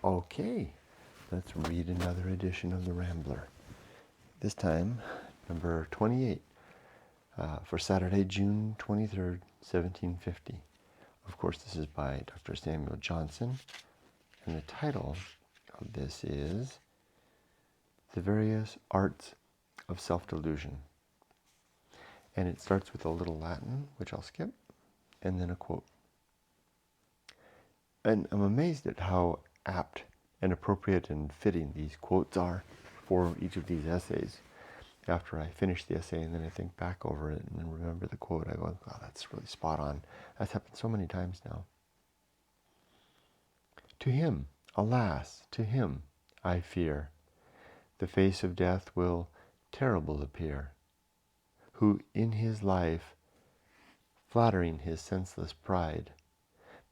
Okay, let's read another edition of the Rambler. This time, number 28, for Saturday, June 23rd, 1750. Of course, this is by Dr. Samuel Johnson, and the title of this is The Various Arts of Self-Delusion. And it starts with a little Latin, which I'll skip, and then a quote. And I'm amazed at how apt and appropriate and fitting these quotes are for each of these essays. After I finish the essay and then I think back over it and then remember the quote, I go, oh, that's really spot on. That's happened so many times now. To him, alas, to him, I fear, the face of death will terrible appear, who in his life, flattering his senseless pride,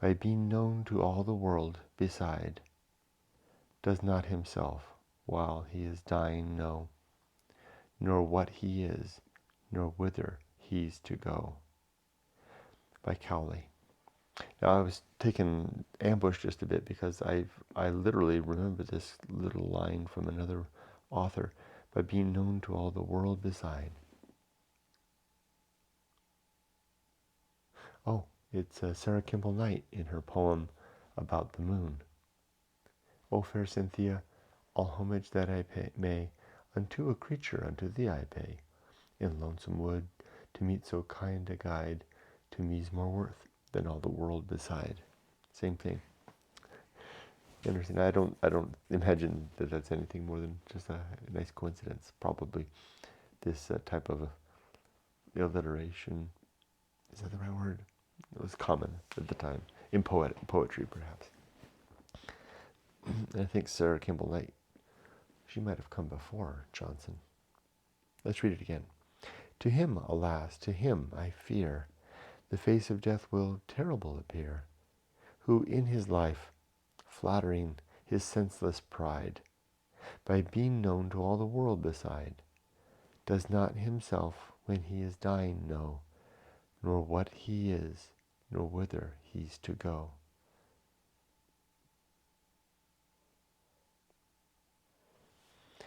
by being known to all the world beside, does not himself, while he is dying, know, nor what he is, nor whither he's to go. By Cowley. Now I was taken ambush just a bit because I literally remember this little line from another author, by being known to all the world beside. Oh, it's Sarah Kimball Knight in her poem about the moon. O fair Cynthia, all homage that I may, unto a creature unto thee I pay. In lonesome wood, to meet so kind a guide, to me's more worth than all the world beside. Same thing. Interesting. I don't imagine that that's anything more than just a nice coincidence. Probably this type of alliteration, is that the right word? It was common at the time in poetry, perhaps. I think Sarah Kimball Knight, she might have come before Johnson. Let's read it again. To him, alas, to him I fear, the face of death will terrible appear, who in his life, flattering his senseless pride, by being known to all the world beside, does not himself when he is dying know, nor what he is, nor whither he's to go.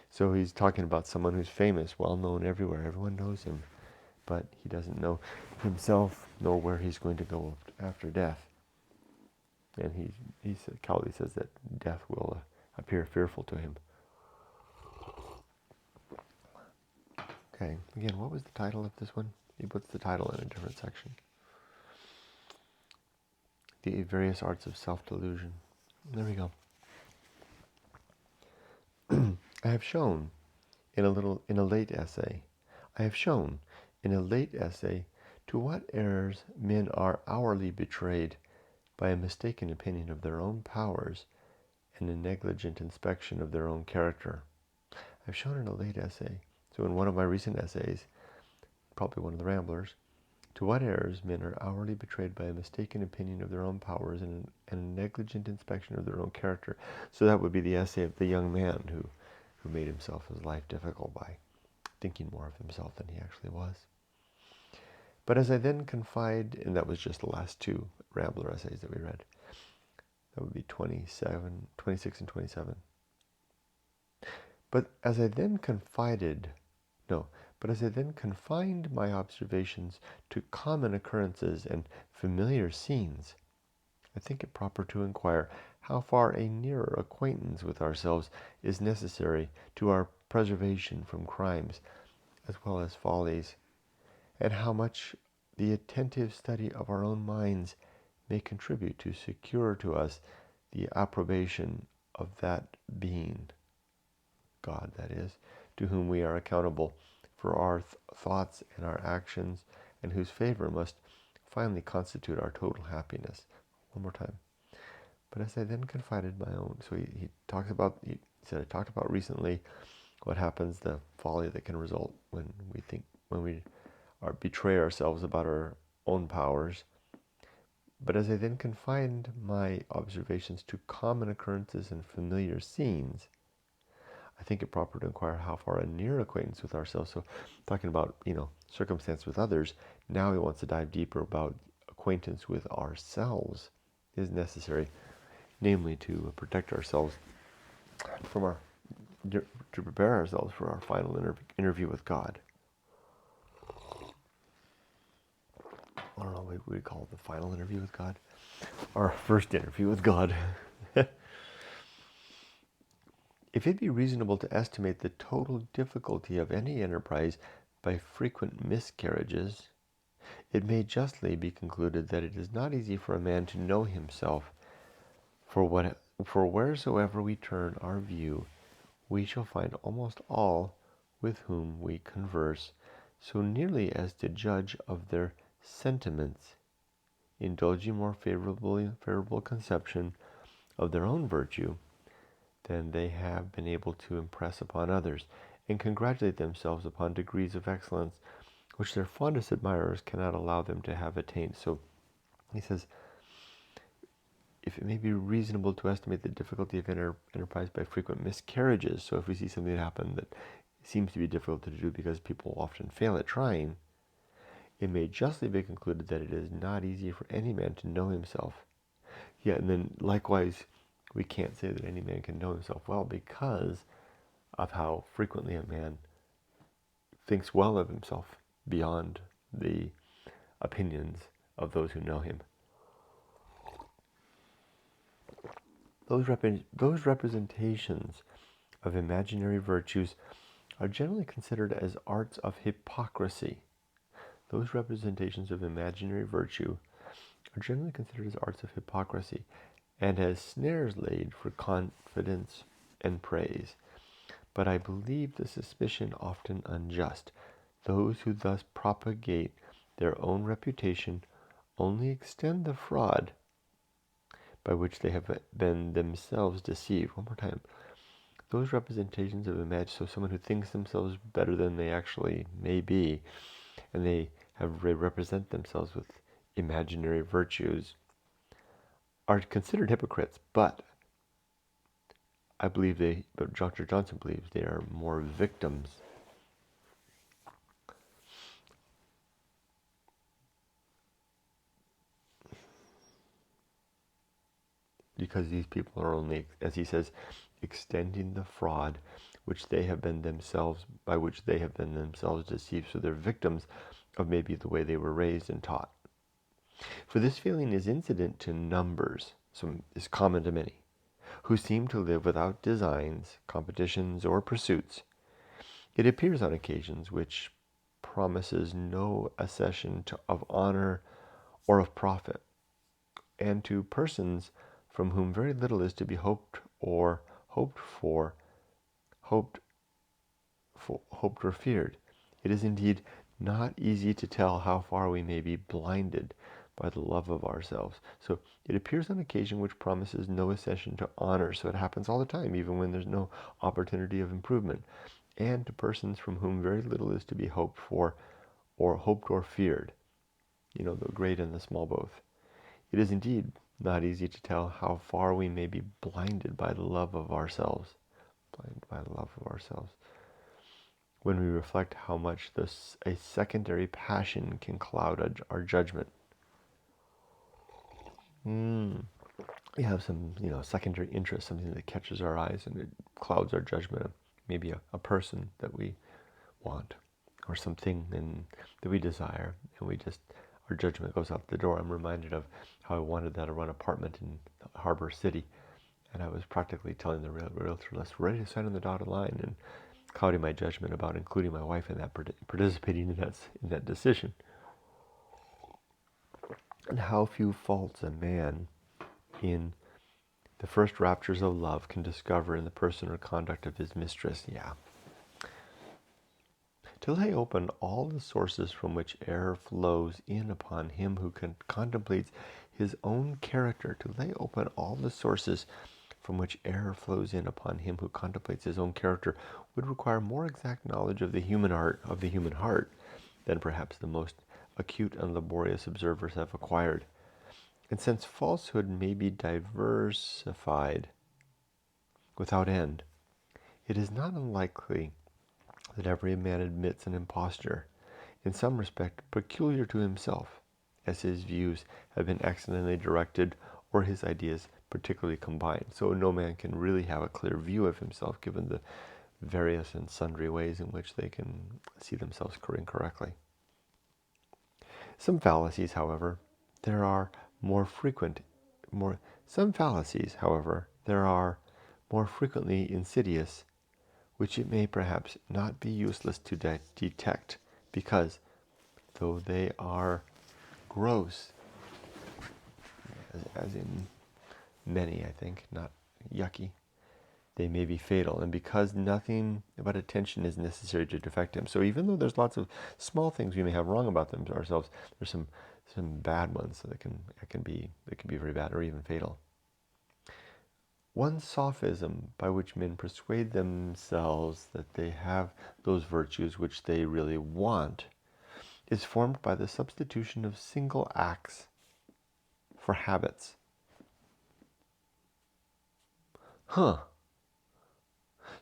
So he's talking about someone who's famous, well known everywhere, everyone knows him, but he doesn't know himself nor where he's going to go after death. And Cowley says that death will appear fearful to him. Okay, again, what was the title of this one? He puts the title in a different section. The Various Arts of Self-Delusion. There we go. I have shown in a late essay to what errors men are hourly betrayed by a mistaken opinion of their own powers and a negligent inspection of their own character. I've shown in a late essay, so in one of my recent essays, probably one of the Ramblers, to what errors men are hourly betrayed by a mistaken opinion of their own powers and a negligent inspection of their own character. So that would be the essay of the young man who made himself his life difficult by thinking more of himself than he actually was. But as I then confide, and that was just the last two Rambler essays that we read. That would be 26 and 27. But as I then confined my observations to common occurrences and familiar scenes, I think it proper to inquire how far a nearer acquaintance with ourselves is necessary to our preservation from crimes as well as follies, and how much the attentive study of our own minds may contribute to secure to us the approbation of that being, God that is, to whom we are accountable for our thoughts and our actions, and whose favor must finally constitute our total happiness. One more time. But as I then confided my own, so he said, I talked about recently what happens, the folly that can result when we betray ourselves about our own powers. But as I then confined my observations to common occurrences and familiar scenes, I think it proper to inquire how far a near acquaintance with ourselves, so talking about, circumstance with others, now he wants to dive deeper about acquaintance with ourselves is necessary. namely to protect ourselves from to prepare ourselves for our final interview with God. I don't know what we call it, the final interview with God. Our first interview with God. If it be reasonable to estimate the total difficulty of any enterprise by frequent miscarriages, it may justly be concluded that it is not easy for a man to know himself, for wheresoever we turn our view, we shall find almost all with whom we converse, so nearly as to judge of their sentiments, indulging more favorable conception of their own virtue than they have been able to impress upon others, and congratulate themselves upon degrees of excellence which their fondest admirers cannot allow them to have attained. So he says, if it may be reasonable to estimate the difficulty of enterprise by frequent miscarriages, so if we see something happen that seems to be difficult to do because people often fail at trying, it may justly be concluded that it is not easy for any man to know himself. Yeah, and then likewise, we can't say that any man can know himself well because of how frequently a man thinks well of himself beyond the opinions of those who know him. Those representations of imaginary virtues are generally considered as arts of hypocrisy. Those representations of imaginary virtue are generally considered as arts of hypocrisy, and as snares laid for confidence and praise. But I believe the suspicion often unjust. Those who thus propagate their own reputation only extend the fraud by which they have been themselves deceived. One more time. Those representations of so someone who thinks themselves better than they actually may be, and they represent themselves with imaginary virtues, are considered hypocrites, but Dr. Johnson believes they are more victims. Because these people are only, as he says, extending the fraud by which they have been themselves deceived. So they're victims of maybe the way they were raised and taught. For this feeling is incident to numbers, so is common to many, who seem to live without designs, competitions, or pursuits. It appears on occasions which promises no accession of honor or of profit, and to persons from whom very little is to be hoped or feared. It is indeed not easy to tell how far we may be blinded by the love of ourselves. So it appears on occasion which promises no accession to honor. So it happens all the time, even when there's no opportunity of improvement. And to persons from whom very little is to be hoped for, or hoped or feared. The great and the small both. It is indeed not easy to tell how far we may be blinded by the love of ourselves. When we reflect how much a secondary passion can cloud our judgment. We have some, secondary interest, something that catches our eyes and it clouds our judgment. Maybe a person that we want, or something that we desire, and our judgment goes out the door. I'm reminded of how I wanted that run apartment in Harbor City, and I was practically telling the realtor, "Let's ready to sign on the dotted line," and clouding my judgment about including my wife in that, participating in that decision. And how few faults a man in the first raptures of love can discover in the person or conduct of his mistress. Yeah. To lay open all the sources from which error flows in upon him who contemplates his own character, to lay open all the sources from which error flows in upon him who contemplates his own character, would require more exact knowledge of the human heart than perhaps the most acute and laborious observers have acquired. And since falsehood may be diversified without end, it is not unlikely that every man admits an imposture, in some respect peculiar to himself, as his views have been accidentally directed or his ideas particularly combined. So no man can really have a clear view of himself given the various and sundry ways in which they can see themselves incorrectly. Some fallacies, however, there are more frequent, more some fallacies, however, there are more frequently insidious, which it may perhaps not be useless to detect, because though they are gross, as in many, I think, not yucky, they may be fatal, and because nothing but attention is necessary to detect them. So even though there's lots of small things we may have wrong about them ourselves, there's some bad ones that can be very bad or even fatal. One sophism by which men persuade themselves that they have those virtues which they really want is formed by the substitution of single acts for habits.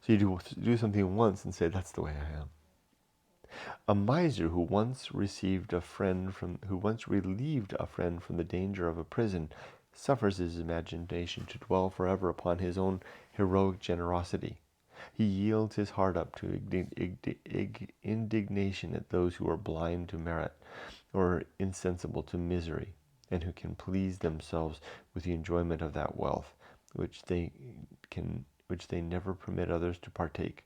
So you do something once and say, that's the way I am. A miser who once relieved a friend from the danger of a prison suffers his imagination to dwell forever upon his own heroic generosity. He yields his heart up to indignation at those who are blind to merit or insensible to misery, and who can please themselves with the enjoyment of that wealth which they never permit others to partake.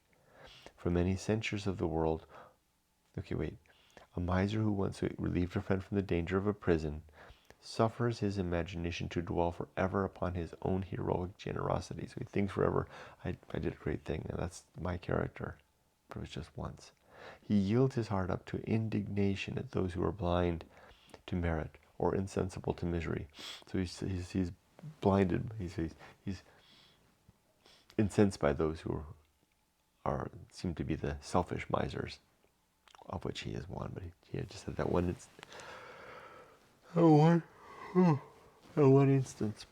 For many censures of the world, a miser who once relieved a friend from the danger of a prison suffers his imagination to dwell forever upon his own heroic generosity. So he thinks forever, I did a great thing, and that's my character. But it was just once. He yields his heart up to indignation at those who are blind to merit or insensible to misery. So he's blinded. He's incensed by those who seem to be the selfish misers, of which he is one. But he just had that one instance.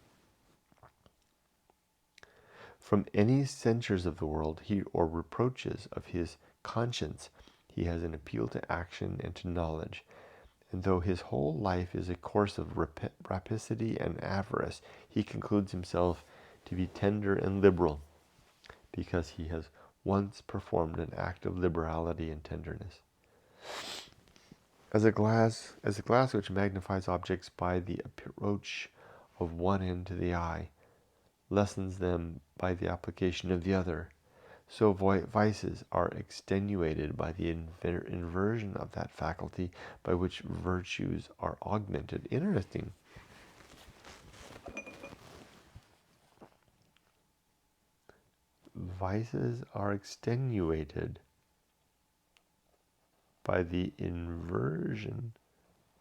From any censures of the world or reproaches of his conscience, he has an appeal to action and to knowledge. And though his whole life is a course of rapacity and avarice, he concludes himself to be tender and liberal, because he has once performed an act of liberality and tenderness. As a glass which magnifies objects by the approach of one end to the eye, lessens them by the application of the other, so vices are extenuated by the inversion of that faculty by which virtues are augmented. Interesting. Vices are extenuated by the inversion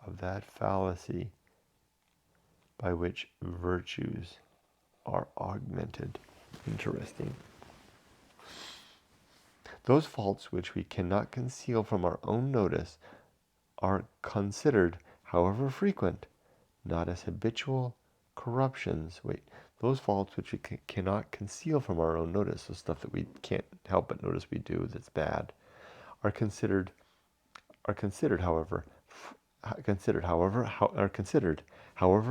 of that fallacy by which virtues are augmented. Interesting. Those faults which we cannot conceal from our own notice are considered, however frequent, not as habitual corruptions. Those faults which we cannot conceal from our own notice, so stuff that we can't help but notice we do that's bad, are considered, however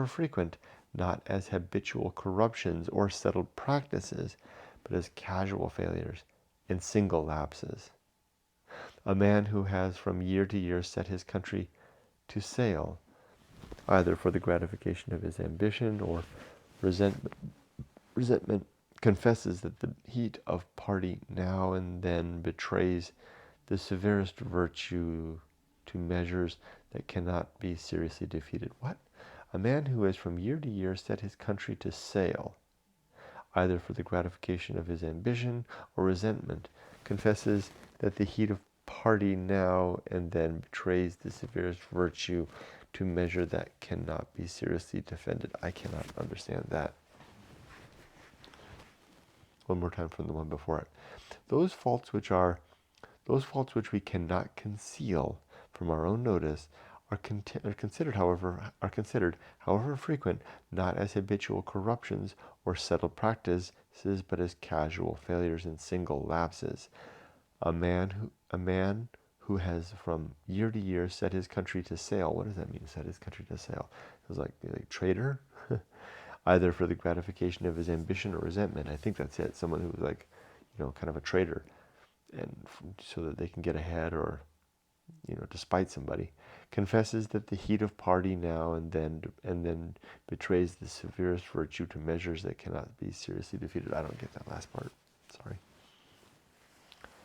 frequent, not as habitual corruptions or settled practices, but as casual failures and single lapses. A man who has from year to year set his country to sail, either for the gratification of his ambition or resentment, confesses that the heat of party now and then betrays the severest virtue to measures that cannot be seriously defeated. What? A man who has from year to year set his country to sail, either for the gratification of his ambition or resentment, confesses that the heat of party now and then betrays the severest virtue to measure that cannot be seriously defended. I cannot understand that. One more time from the one before it. Those faults which we cannot conceal from our own notice are considered, however frequent, not as habitual corruptions or settled practices, but as casual failures and single lapses. A man who has from year to year set his country to sail. What does that mean? Set his country to sail. It was like trader. either for the gratification of his ambition or resentment. I think that's it. Someone who's like, kind of a traitor, and so that they can get ahead or, to spite somebody. Confesses that the heat of party now and then betrays the severest virtue to measures that cannot be seriously defeated. I don't get that last part. Sorry.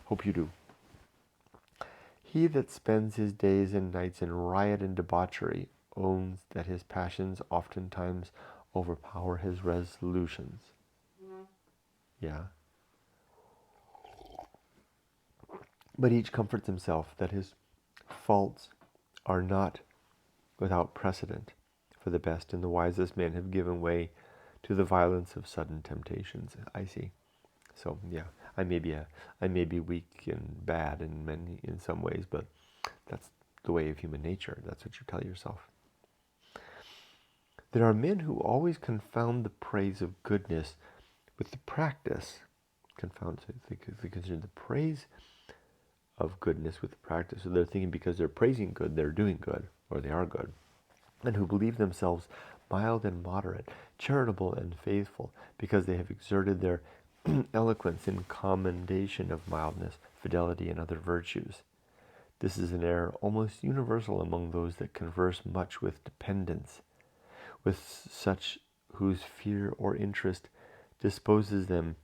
Hope you do. He that spends his days and nights in riot and debauchery owns that his passions oftentimes overpower his resolutions. Yeah. But each comforts himself that his faults are not without precedent, for the best and the wisest men have given way to the violence of sudden temptations. I see. So yeah, I may be weak and bad in some ways, but that's the way of human nature. That's what you tell yourself. There are men who always confound the praise of goodness with the practice. They consider the praise of goodness with the practice. So they're thinking because they're praising good, they're doing good, or they are good. And who believe themselves mild and moderate, charitable and faithful, because they have exerted their eloquence in commendation of mildness, fidelity, and other virtues. This is an error almost universal among those that converse much with dependents, with such whose fear or interest disposes them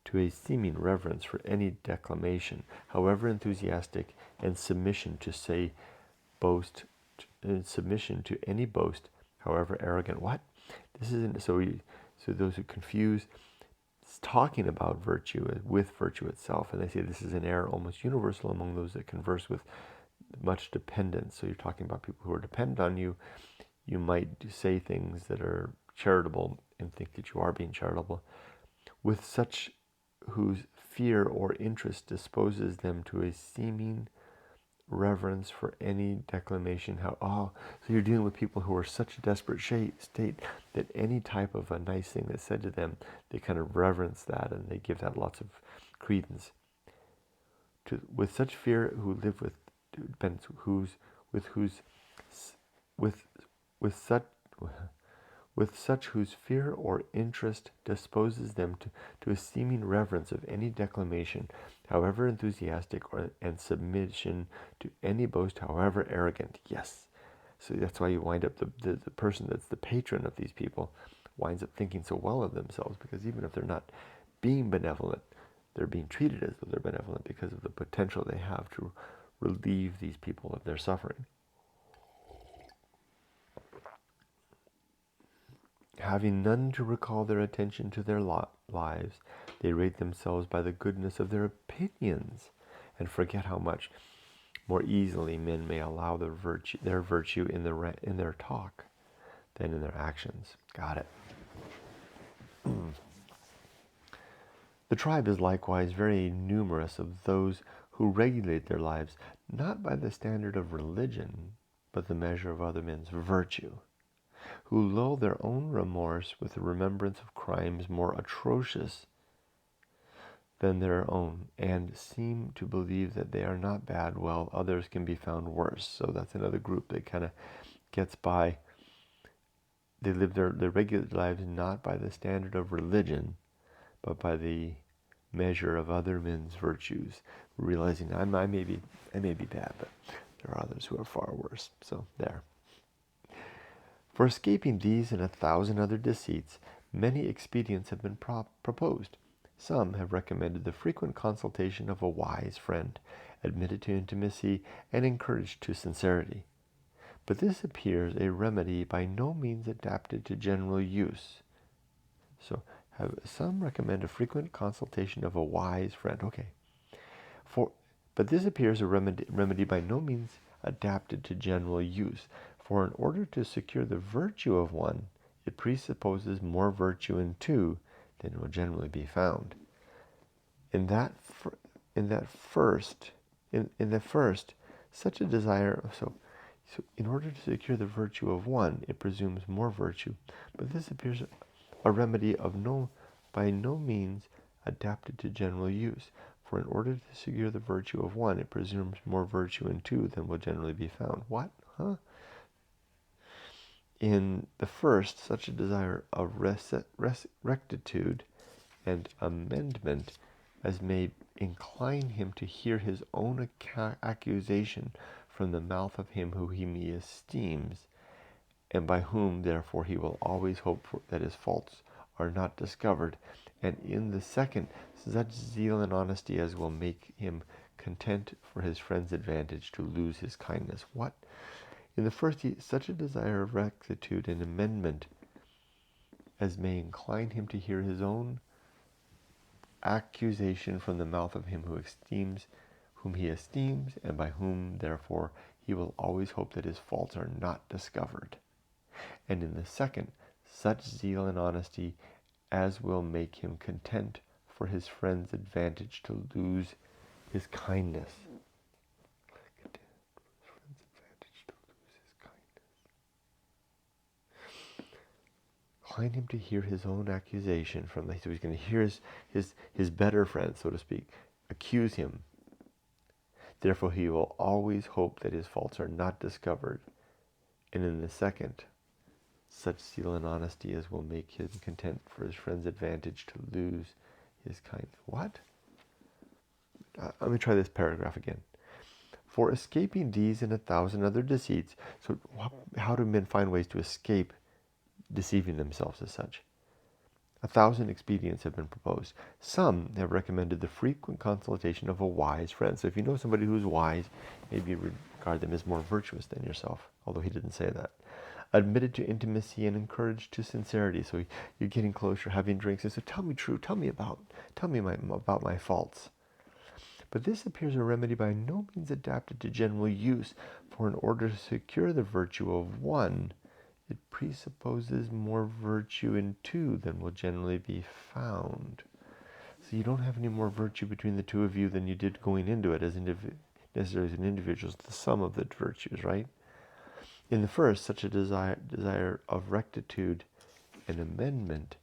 to a seeming reverence for any declamation, however enthusiastic, and submission to any boast, however arrogant. What? This isn't so. So those who confuse talking about virtue with virtue itself, and they say this is an error almost universal among those that converse with much dependence. So you're talking about people who are dependent on you. You might say things that are charitable and think that you are being charitable, with such whose fear or interest disposes them to a seeming reverence for any declamation. So you're dealing with people who are such a desperate state that any type of a nice thing that's said to them, they kind of reverence that and they give that lots of credence. With such fear who live with depends with such whose fear or interest disposes them to a seeming reverence of any declamation, however enthusiastic, and submission to any boast, however arrogant. Yes. So that's why you wind up, the person that's the patron of these people winds up thinking so well of themselves, because even if they're not being benevolent, they're being treated as though they're benevolent because of the potential they have to relieve these people of their suffering. Having none to recall their attention to their lives, they rate themselves by the goodness of their opinions and forget how much more easily men may allow their virtue in their talk than in their actions. Got it. The tribe is likewise very numerous of those who regulate their lives not by the standard of religion, but the measure of other men's virtue, who lull their own remorse with the remembrance of crimes more atrocious than their own, and seem to believe that they are not bad while others can be found worse. So that's another group that kind of gets by. They live their regular lives not by the standard of religion, but by the measure of other men's virtues, realizing I may be bad, but there are others who are far worse. So there. For escaping these and 1,000 other deceits, many expedients have been proposed. Some have recommended the frequent consultation of a wise friend, admitted to intimacy and encouraged to sincerity. But this appears a remedy by no means adapted to general use. So, some recommend a frequent consultation of a wise friend. Okay. But this appears a remedy by no means adapted to general use. For in order to secure the virtue of one, it presupposes more virtue in two than will generally be found. In the first, such a desire. So in order to secure the virtue of one, it presumes more virtue. But this appears a remedy by no means adapted to general use. For in order to secure the virtue of one, it presumes more virtue in two than will generally be found. What? Huh? In the first, such a desire of rectitude and amendment as may incline him to hear his own accusation from the mouth of him whom he esteems, and by whom therefore he will always hope that his faults are not discovered. And in the second, such zeal and honesty as will make him content for his friend's advantage to lose his kindness. What? In the first, such a desire of rectitude and amendment as may incline him to hear his own accusation from the mouth of him whom he esteems, and by whom therefore he will always hope that his faults are not discovered. And in the second, such zeal and honesty as will make him content for his friend's advantage to lose his kindness. Incline him to hear his own accusation from so he's going to hear his better friend, so to speak, accuse him. Therefore he will always hope that his faults are not discovered. And in the second, such zeal and honesty as will make him content for his friend's advantage to lose his kindness. What? Let me try this paragraph again. For escaping these and 1,000 other deceits, so how do men find ways to escape deceiving themselves as such? 1,000 expedients have been proposed. Some have recommended the frequent consultation of a wise friend. So if you know somebody who's wise, maybe you regard them as more virtuous than yourself, although he didn't say that. Admitted to intimacy and encouraged to sincerity. So you're getting closer, having drinks, and so tell me about my faults. But this appears a remedy by no means adapted to general use, for in order to secure the virtue of one, it presupposes more virtue in two than will generally be found. So you don't have any more virtue between the two of you than you did going into it necessarily as an individual. It's the sum of the virtues, right? In the first, such a desire of rectitude and amendment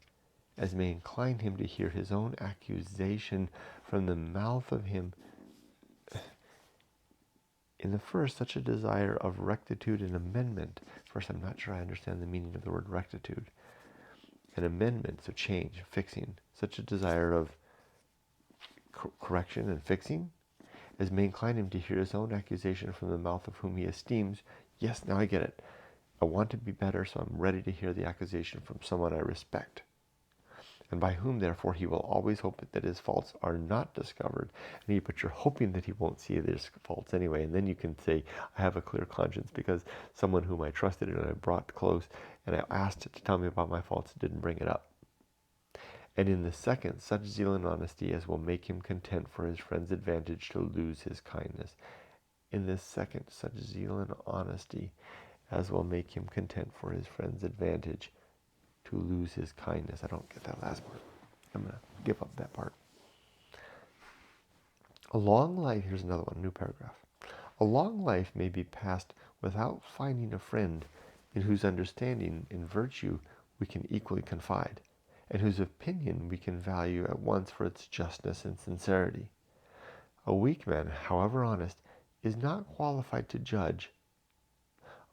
as may incline him to hear his own accusation from the mouth of him. In the first, such a desire of rectitude and amendment. First, I'm not sure I understand the meaning of the word rectitude. An amendment, so change, fixing. Such a desire of correction and fixing as may incline him to hear his own accusation from the mouth of whom he esteems. Yes, now I get it. I want to be better, so I'm ready to hear the accusation from someone I respect. And by whom, therefore, he will always hope that his faults are not discovered. But you're hoping that he won't see his faults anyway. And then you can say, I have a clear conscience because someone whom I trusted and I brought close and I asked to tell me about my faults didn't bring it up. And in the second, such zeal and honesty as will make him content for his friend's advantage to lose his kindness. In the second, such zeal and honesty as will make him content for his friend's advantage to lose his kindness. I don't get that last part. I'm going to give up that part. A long life, here's another one, new paragraph. A long life may be passed without finding a friend in whose understanding and virtue we can equally confide, and whose opinion we can value at once for its justness and sincerity. A weak man, however honest, is not qualified to judge.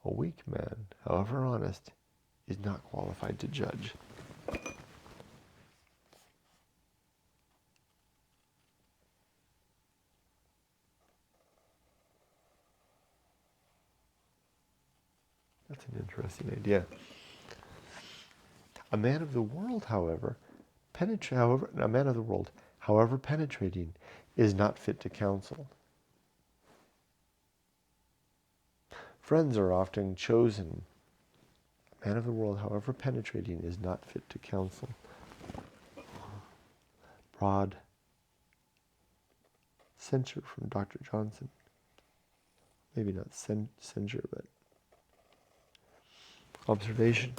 A weak man, however honest, is not qualified to judge. That's an interesting idea. A man of the world, however penetrating, is not fit to counsel. Friends are often chosen. A man of the world, however penetrating, is not fit to counsel. Broad censure from Dr. Johnson. Maybe not censure, but observation.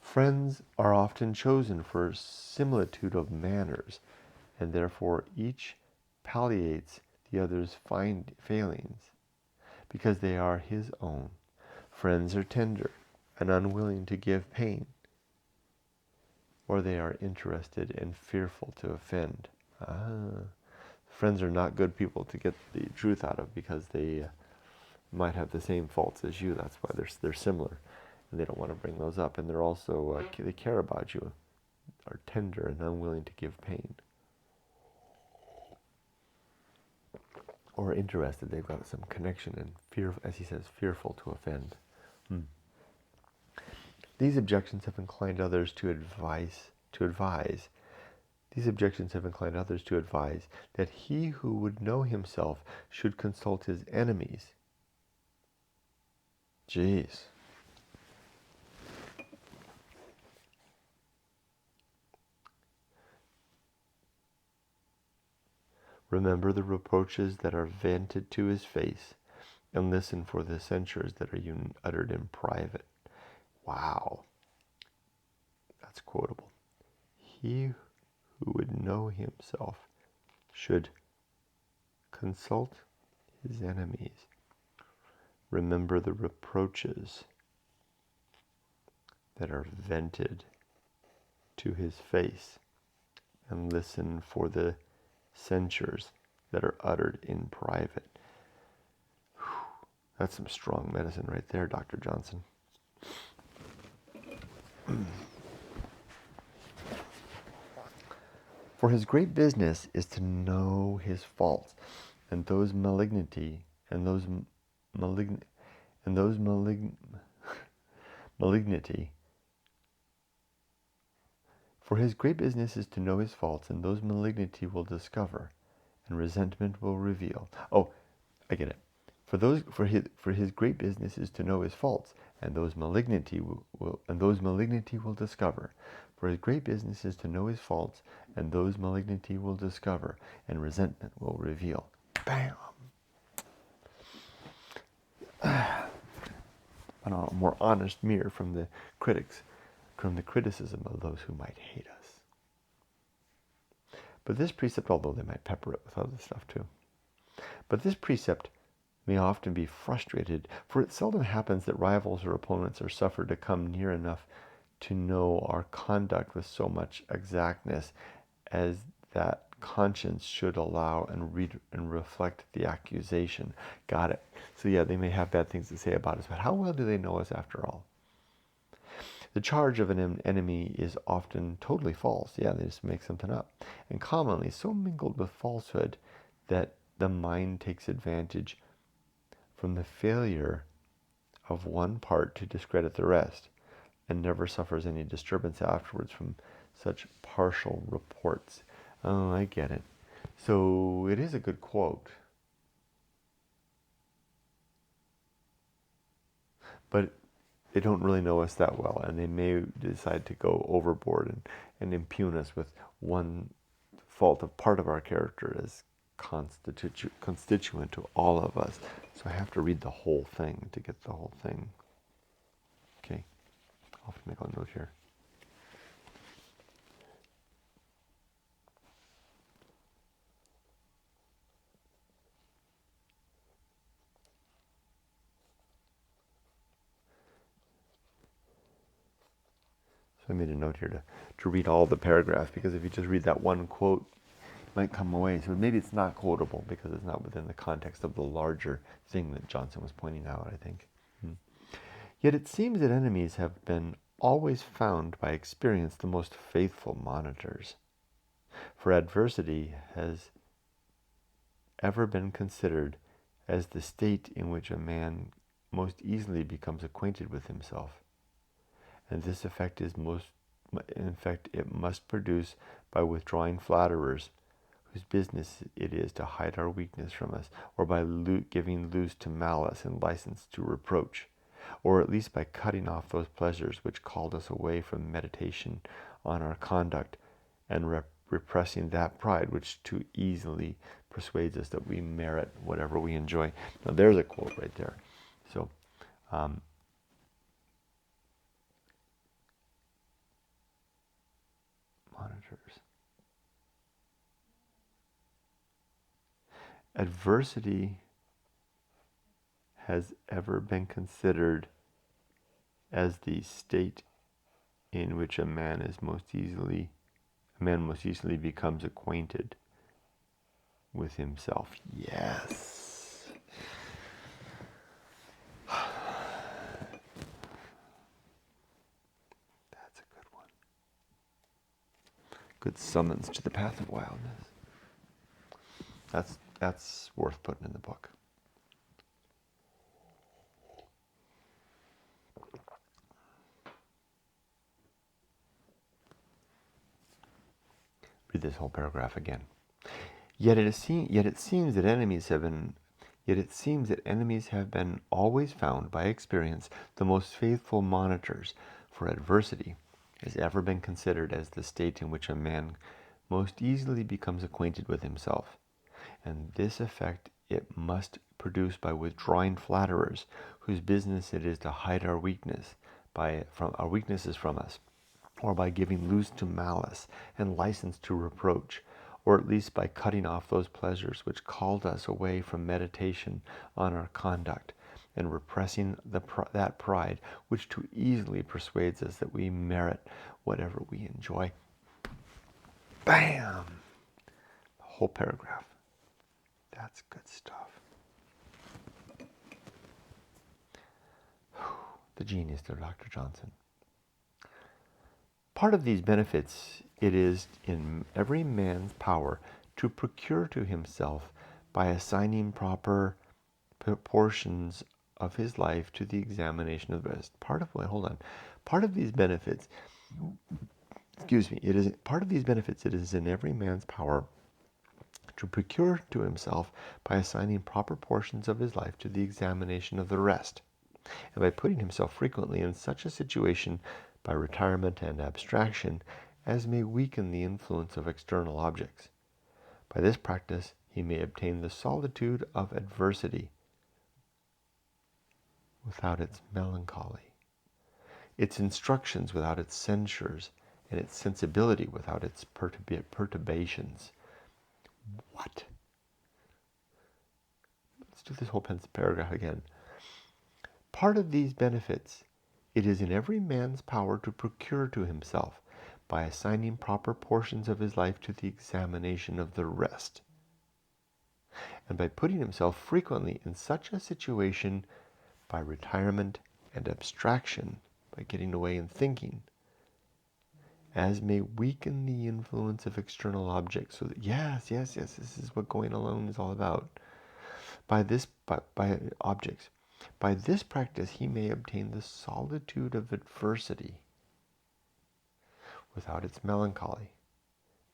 Friends are often chosen for similitude of manners, and therefore each palliates the other's failings, because they are his own. Friends are tender and unwilling to give pain, or they are interested and fearful to offend. Friends are not good people to get the truth out of because they might have the same faults as you. That's why they're similar, and they don't want to bring those up. And they're also they care about you, are tender and unwilling to give pain, or interested. They've got some connection and fear, as he says, fearful to offend. These objections have inclined others to advise. These objections have inclined others to advise that he who would know himself should consult his enemies. Jeez. Remember the reproaches that are vented to his face, and listen for the censures that are uttered in private. Wow. That's quotable. He who would know himself should consult his enemies. Remember the reproaches that are vented to his face, and listen for the censures that are uttered in private. Whew. That's some strong medicine right there, Dr. Johnson. For his great business is to know his faults, and those malignity, and those malignity. For his great business is to know his faults, and those malignity will discover, and resentment will reveal. Oh, I get it. For his great business is to know his faults, and those malignity will discover. For his great business is to know his faults, and those malignity will discover, and resentment will reveal. Bam! A more honest mirror from the critics, from the criticism of those who might hate us. But this precept, although they might pepper it with other stuff too, but this precept may often be frustrated, for it seldom happens that rivals or opponents are suffered to come near enough to know our conduct with so much exactness as that conscience should allow and read and reflect the accusation. Got it. So yeah, they may have bad things to say about us, but how well do they know us after all? The charge of an enemy is often totally false. Yeah, they just make something up. And commonly so mingled with falsehood that the mind takes advantage from the failure of one part to discredit the rest, and never suffers any disturbance afterwards from such partial reports. Oh, I get it. So it is a good quote. But they don't really know us that well, and they may decide to go overboard and impugn us with one fault of part of our character as constituent to all of us. So I have to read the whole thing to get the whole thing. Okay, I'll have to make a note here. So I made a note here to read all the paragraphs, because if you just read that one quote, it might come away. So maybe it's not quotable because it's not within the context of the larger thing that Johnson was pointing out, I think. Yet it seems that enemies have been always found by experience the most faithful monitors. For adversity has ever been considered as the state in which a man most easily becomes acquainted with himself. And this effect is it must produce by withdrawing flatterers, whose business it is to hide our weakness from us, or by giving loose to malice and license to reproach, or at least by cutting off those pleasures which called us away from meditation on our conduct, and repressing that pride which too easily persuades us that we merit whatever we enjoy. Now there's a quote right there. So, monitors. Adversity has ever been considered as the state in which a man most easily becomes acquainted with himself. Yes. Good summons to the path of wildness. That's worth putting in the book. Read this whole paragraph again. Yet it seems that enemies have been always found by experience the most faithful monitors, for adversity has ever been considered as the state in which a man most easily becomes acquainted with himself, and this effect it must produce by withdrawing flatterers, whose business it is to hide our weaknesses from us, or by giving loose to malice and license to reproach, or at least by cutting off those pleasures which called us away from meditation on our conduct, and repressing that pride which too easily persuades us that we merit whatever we enjoy. Bam! The whole paragraph. That's good stuff. The genius of Dr. Johnson. Part of these benefits it is in every man's power to procure to himself by assigning proper proportions of his life to the examination of the rest. Part of these benefits, it is in every man's power to procure to himself by assigning proper portions of his life to the examination of the rest, and by putting himself frequently in such a situation by retirement and abstraction as may weaken the influence of external objects. By this practice he may obtain the solitude of adversity without its melancholy, its instructions without its censures, and its sensibility without its perturbations. What? Let's do this whole paragraph again. Part of these benefits it is in every man's power to procure to himself by assigning proper portions of his life to the examination of the rest, and by putting himself frequently in such a situation by retirement and abstraction, by getting away and thinking, as may weaken the influence of external objects. So that, yes, this is what going alone is all about. By objects. By this practice he may obtain the solitude of adversity without its melancholy,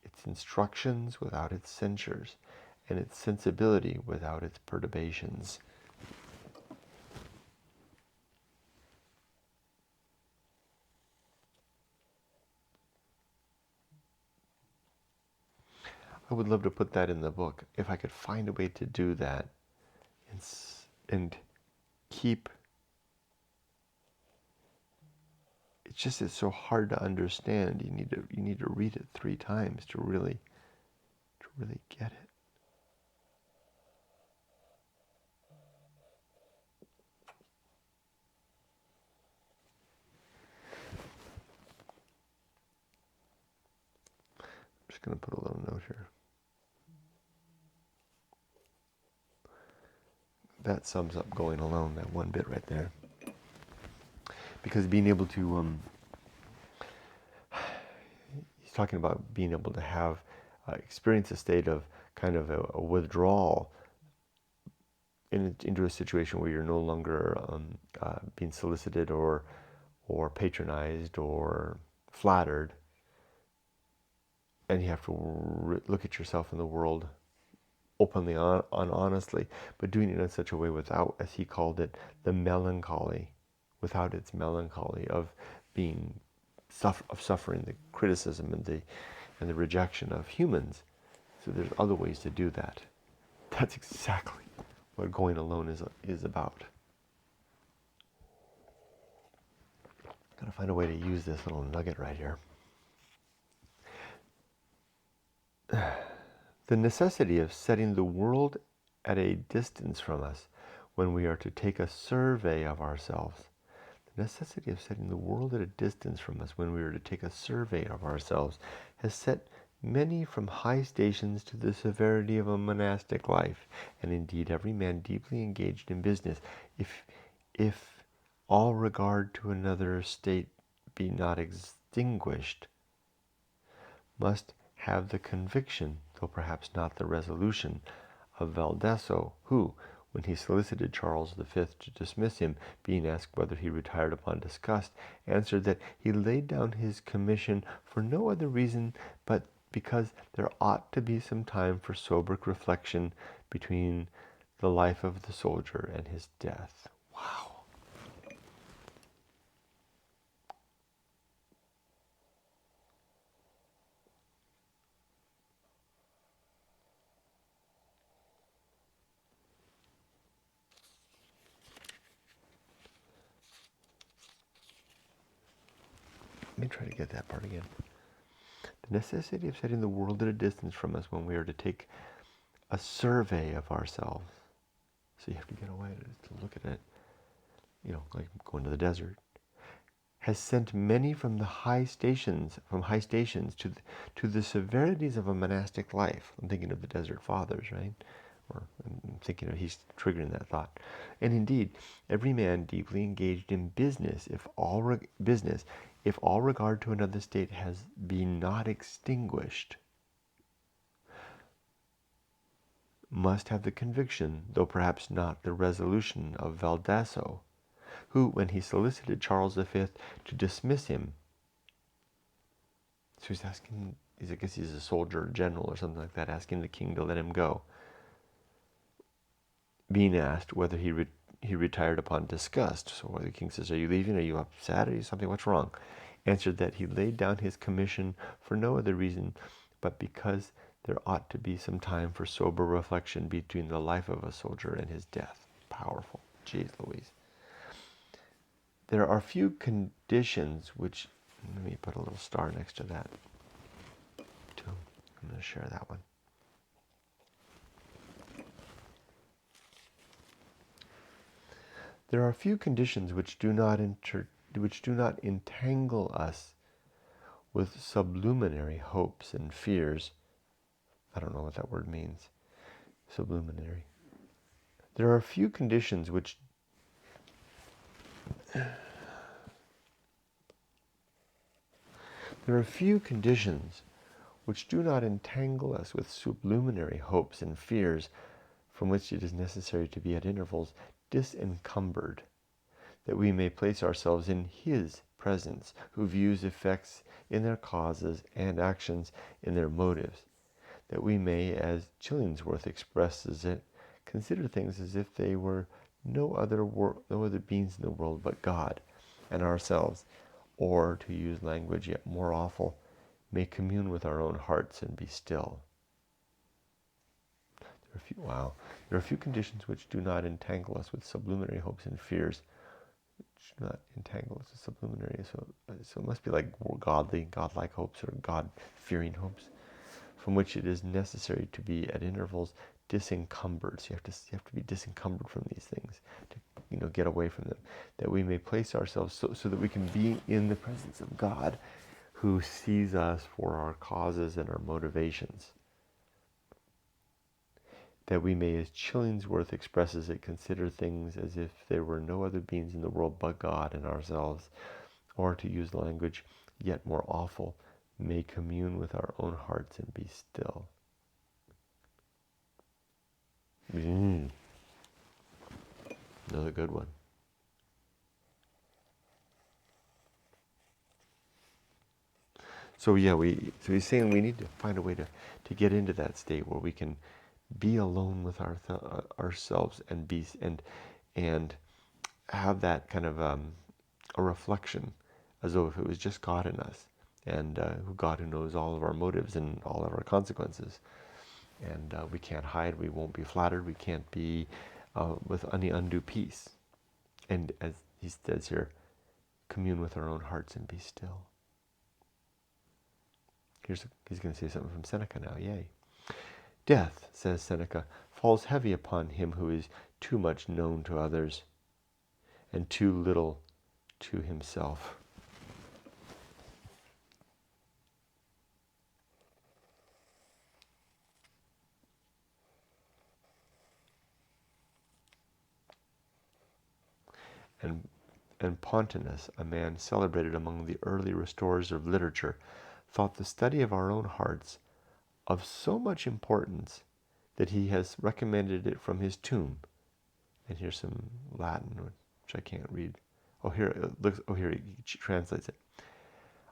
its instructions without its censures, and its sensibility without its perturbations. I would love to put that in the book if I could find a way to do that and keep. It's so hard to understand. You need to read it 3 times to really get it. I'm just going to put a little note here. That sums up going alone, that one bit right there. Because being able to, he's talking about being able to have, experience a state of kind of a withdrawal into a situation where you're no longer being solicited or patronized or flattered, and you have to look at yourself in the world openly and honestly, but doing it in such a way without, as he called it, the melancholy, without its melancholy of being suffering the criticism and the rejection of humans. So there's other ways to do that. That's exactly what going alone is about. Gotta find a way to use this little nugget right here. The necessity of setting the world at a distance from us when we are to take a survey of ourselves. The necessity of setting the world at a distance from us when we are to take a survey of ourselves has set many from high stations to the severity of a monastic life, and indeed every man deeply engaged in business, if all regard to another state be not extinguished, must have the conviction, though perhaps not the resolution, of Valdesso, who, when he solicited Charles V to dismiss him, being asked whether he retired upon disgust, answered that he laid down his commission for no other reason but because there ought to be some time for sober reflection between the life of the soldier and his death. Wow. Let me try to get that part again. The necessity of setting the world at a distance from us when we are to take a survey of ourselves. So you have to get away to look at it, like going to the desert, has sent many from high stations to the severities of a monastic life. I'm thinking of the Desert Fathers, right? Or I'm thinking of, he's triggering that thought. And indeed, every man deeply engaged in business, if all regard to another state has been not extinguished, must have the conviction, though perhaps not the resolution, of Valdesso, who, when he solicited Charles V to dismiss him, so he's asking, I guess he's a soldier general or something like that, asking the king to let him go, being asked whether he retired upon disgust. So the king says, "Are you leaving? Are you upset? Are you something? What's wrong?" Answered that he laid down his commission for no other reason but because there ought to be some time for sober reflection between the life of a soldier and his death. Powerful. Jeez Louise. There are few conditions which, let me put a little star next to that too. I'm going to share that one. There are few conditions which do not entangle us with sublunary hopes and fears. I don't know what that word means. Sublunary. There are few conditions which do not entangle us with sublunary hopes and fears, from which it is necessary to be at intervals disencumbered, that we may place ourselves in His presence, who views effects in their causes and actions in their motives, that we may, as Chillingsworth expresses it, consider things as if they were no other beings in the world but God and ourselves, or, to use language yet more awful, may commune with our own hearts and be still. There are few conditions which do not entangle us with sublunary hopes and fears. Which do not entangle us with sublunary. So it must be like godlike hopes or God-fearing hopes, from which it is necessary to be at intervals disencumbered. So you have to be disencumbered from these things to get away from them, that we may place ourselves so that we can be in the presence of God, who sees us for our causes and our motivations. That we may, as Chillingsworth expresses it, consider things as if there were no other beings in the world but God and ourselves, or, to use language yet more awful, may commune with our own hearts and be still. Another good one. So he's saying we need to find a way to get into that state where we can be alone with ourselves and have that kind of a reflection, as though if it was just God in us, and God who knows all of our motives and all of our consequences. And we can't hide, we won't be flattered, we can't be with any undue peace. And as he says here, commune with our own hearts and be still. He's going to say something from Seneca now, yay. Death, says Seneca, falls heavy upon him who is too much known to others and too little to himself. And Pontanus, a man celebrated among the early restorers of literature, thought the study of our own hearts of so much importance that he has recommended it from his tomb. And here's some Latin, which I can't read. Oh, here it looks. Oh, here he translates it.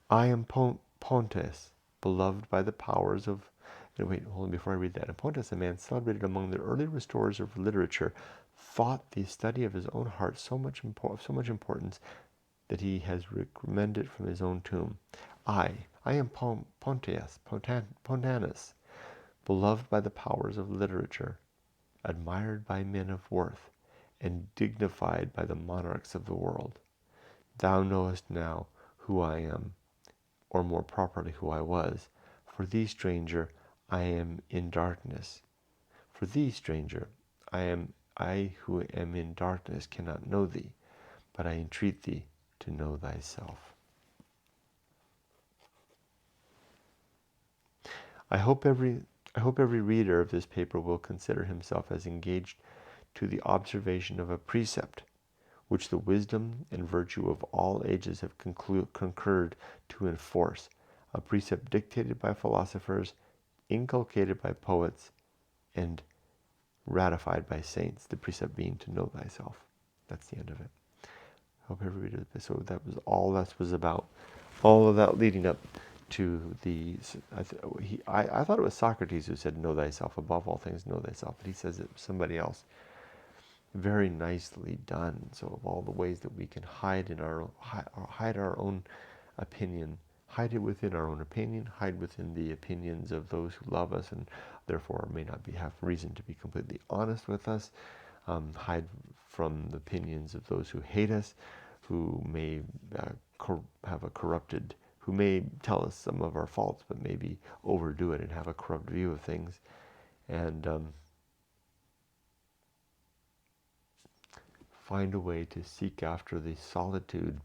I am Pontes, beloved by the powers of. No, wait, hold on. Before I read that, and Pontes, a man celebrated among the early restorers of literature, thought the study of his own heart so much importance that he has recommended it from his own tomb. I am Pontanus, beloved by the powers of literature, admired by men of worth, and dignified by the monarchs of the world. Thou knowest now who I am, or more properly who I was. For thee, stranger, I am in darkness. For thee, stranger, I who am in darkness cannot know thee, but I entreat thee to know thyself. I hope every reader of this paper will consider himself as engaged to the observation of a precept which the wisdom and virtue of all ages have concurred to enforce, a precept dictated by philosophers, inculcated by poets, and ratified by saints, the precept being to know thyself. That's the end of it. I hope everybody did this. So that was all that was about. All of that leading up to the, I thought it was Socrates who said, know thyself, above all things, know thyself. But he says it was somebody else. Very nicely done. So of all the ways that we can hide our own opinion, hide it within our own opinion, hide within the opinions of those who love us and therefore may not have reason to be completely honest with us, hide from the opinions of those who hate us, who may have a corrupted, who may tell us some of our faults, but maybe overdo it and have a corrupt view of things. And find a way to seek after the solitude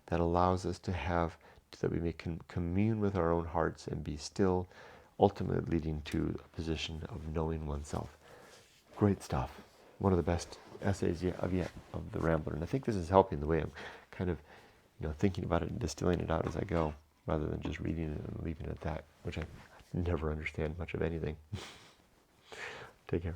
that allows us to have, that we may commune with our own hearts and be still, ultimately leading to a position of knowing oneself. Great stuff. One of the best essays of the Rambler. And I think this is helping the way I'm kind of, thinking about it and distilling it out as I go, rather than just reading it and leaving it at that, which I never understand much of anything. Take care.